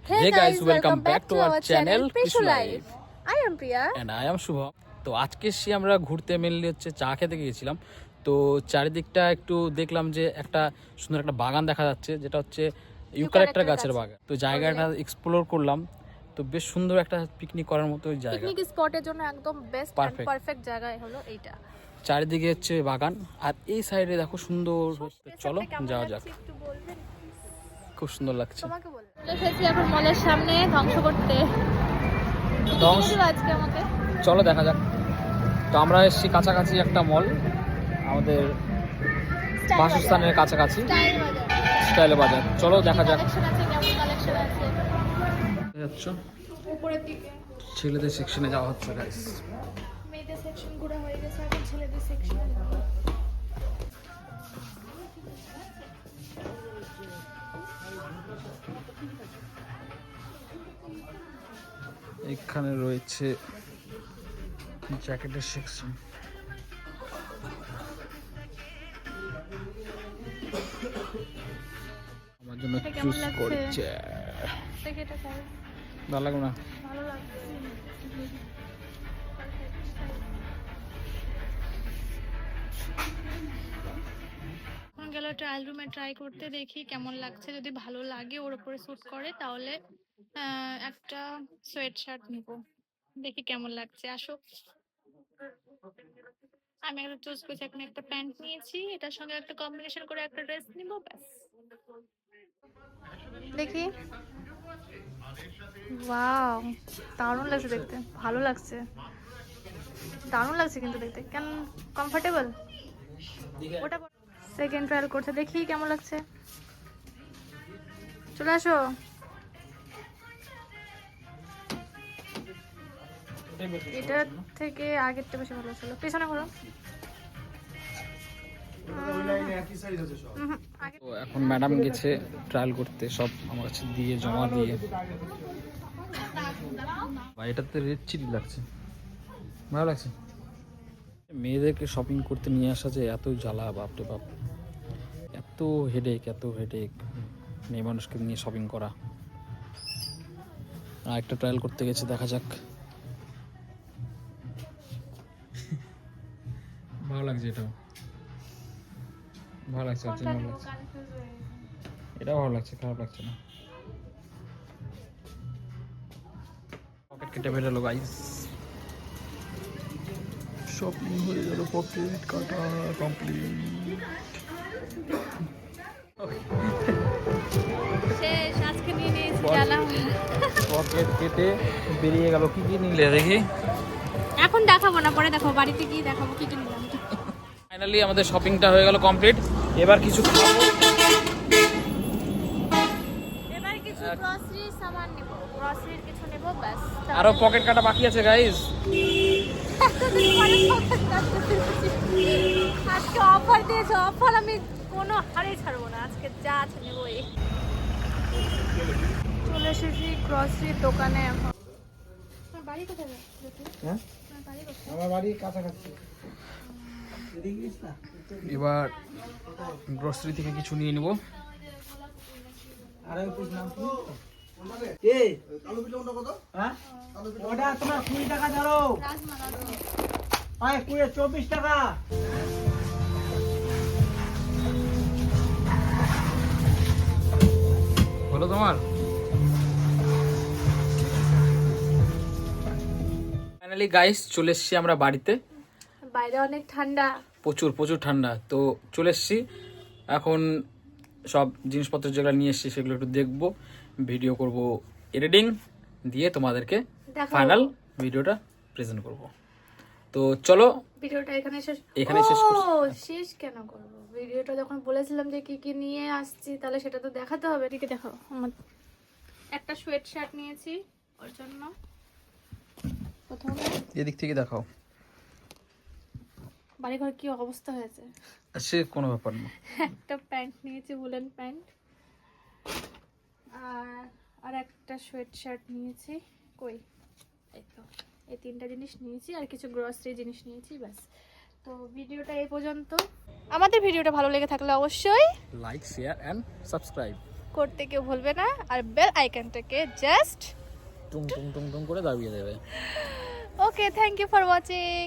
Hey guys, welcome back to our channel Pishu Life. I am Priya. And I am Shubham. তো আজকে আমরা ঘুরতে mainly হচ্ছে চা খেতে গিয়েছিলাম। তো চারিদিকটা একটু দেখলাম যে একটা সুন্দর একটা বাগান দেখা যাচ্ছে, যেটা হচ্ছে ইউক্যালিপটাস গাছের বাগান। তো জায়গাটা এক্সপ্লোর করলাম, তো বেশ সুন্দর একটা পিকনিক করার মতো জায়গা। পিকনিক স্পটের জন্য একদম বেস্ট পারফেক্ট জায়গা হলো এইটা। চারিদিকে হচ্ছে বাগান, আর এই সাইডে দেখো সুন্দর। চলো যাওয়া যাক। খুব সুন্দর লাগছে। তোমাকে বল। এসেছি এখন মলের সামনে ধ্বংস করতে। আজকে আমাকে চলো দেখা যাক। তো আমরা এসেছি কাছাকাছি একটা মল, আমাদের বাসস্থানের কাছাকাছি, স্টাইল বাজার। চলো দেখা যাক। উপরের দিকে ছেলেদের সেকশনে যাওয়া হচ্ছে গাইস। মেয়েদের সেকশন ঘোরা হয়ে গেছে, এখন ছেলেদের সেকশনে যাব। এখানে রয়েছে জ্যাকেটের সেকশন। আমার জন্য চুজ করছে। ভালো লাগবে না? ভালো লাগছে। এখন গেল ট্রায়াল রুমে ট্রাই করতে, দেখি কেমন লাগছে। যদি ভালো লাগে, ওর উপরে স্যুট করে, তাহলে একটা সোয়েট শার্ট নিব। দেখি কেমন লাগছে। আসো। আমি একটা চুজ করেছি, এখন একটা প্যান্ট নিয়েছি, এটার সঙ্গে একটা কম্বিনেশন করে একটা ড্রেস নিব, ব্যাস। দেখি। ওয়াও, দারুণ লাগছে দেখতে, ভালো লাগছে, দারুণ লাগছে কিন্তু দেখতে। কেন কমফোর্টেবল? ওটা সেকেন্ড ট্রায়াল করতে, দেখি কেমন লাগছে। চলে আসো। এটা থেকে আগেরটা বেশি ভালো ছিল। পেছনে ঘোরো। তো এখন ম্যাডাম গেছে ট্রায়াল করতে, সব আমার কাছে দিয়ে জমা দিয়ে। ভাই এটাতে রেড চিলি লাগছে, ভালো লাগছে। মেয়েদেরকে শপিং করতে নিয়ে আসা যে এত জ্বালা, বাপরে বাপ, এত হেডেক মেয়ে মানুষকে নিয়ে শপিং করা। আর একটা ট্রায়াল করতে গেছে, দেখা যাক। ভালো লাগছে, এটাও ভালো লাগছে, ভালো লাগছে, এটাও ভালো লাগছে, খারাপ লাগছে না। পকেট কেটে বেরোলো গাইস, শপিং হয়ে গেল, পকেট কাটা কমপ্লিট। শেষ, আজকে নিয়ে নিয়েছি গেলাম। পকেট কেটে বেরিয়ে গেল। কি কি নিলে দেখি? এখন দেখাবো না, পরে দেখাবো, বাড়িতে গিয়ে দেখাবো কি কি নিলাম। ফাইনালি আমাদের শপিংটা হয়ে গেল কমপ্লিট। এবার কিছু খাবো, এবার কিছু গ্রসারি সামান নেব, গ্রসারির কিছু নেব, ব্যাস। আরো পকেট কাটা বাকি আছে গাইস। আজকে অফার দিয়েছে, অফার আমি কোনো হারেই ছাড়বো না, আজকে যা আছে নেবই। চলে এসেছি গ্রসারির দোকানে। এখন বাড়ি কোথায়? হ্যাঁ, আমার বাড়ি কাছাকাছি। এবার গ্রসারি থেকে কিছু নিয়ে নেব। ওটা তোমার 20 টাকা ধরো, 24 টাকা। হলো তোমার? ফাইনালি গাইস চলে এসেছি আমরা বাড়িতে। বাইরে অনেক ঠান্ডা, প্রচুর ঠান্ডা। তো চলে এসেছি, এখন সব জিনিসপত্র যেগুলো নিয়ে এসেছি সেগুলো একটু দেখবো, ভিডিও করব, এডিটিং দিয়ে তোমাদেরকে ফাইনাল ভিডিওটা প্রেজেন্ট করব। তো চলো ভিডিওটা এখানে শেষ করছি। শেষ কেন করব? ভিডিওটা যখন বলেছিলাম যে কি কি নিয়ে আসছি, তাহলে সেটা তো দেখাতে হবে। ঠিক আছে, দেখো, আমার একটা সোয়েট শার্ট নিয়েছি ওর জন্য। প্রথমে এদিক থেকে দেখাও বাড়িঘর কি অবস্থা হয়েছে। সে কোনো ব্যাপার না। একটা প্যান্ট নিয়েছি, উলেন প্যান্ট, আর একটা সোয়েট শার্ট নিয়েছি। কই, এই তো, এই তিনটা জিনিস নিয়েছি, আর কিছু গ্রসারি জিনিস নিয়েছি, ব্যাস। তো ভিডিওটা এই পর্যন্ত। আমাদের ভিডিওটা ভালো লেগে থাকলে অবশ্যই লাইক, শেয়ার এন্ড সাবস্ক্রাইব। করতে কেউ ভুলবে না, আর বেল আইকনটাকে জাস্ট টুং টুং টুং টুং করে দাবিয়ে দেবে। ওকে, থ্যাংক ইউ ফর ওয়াচিং।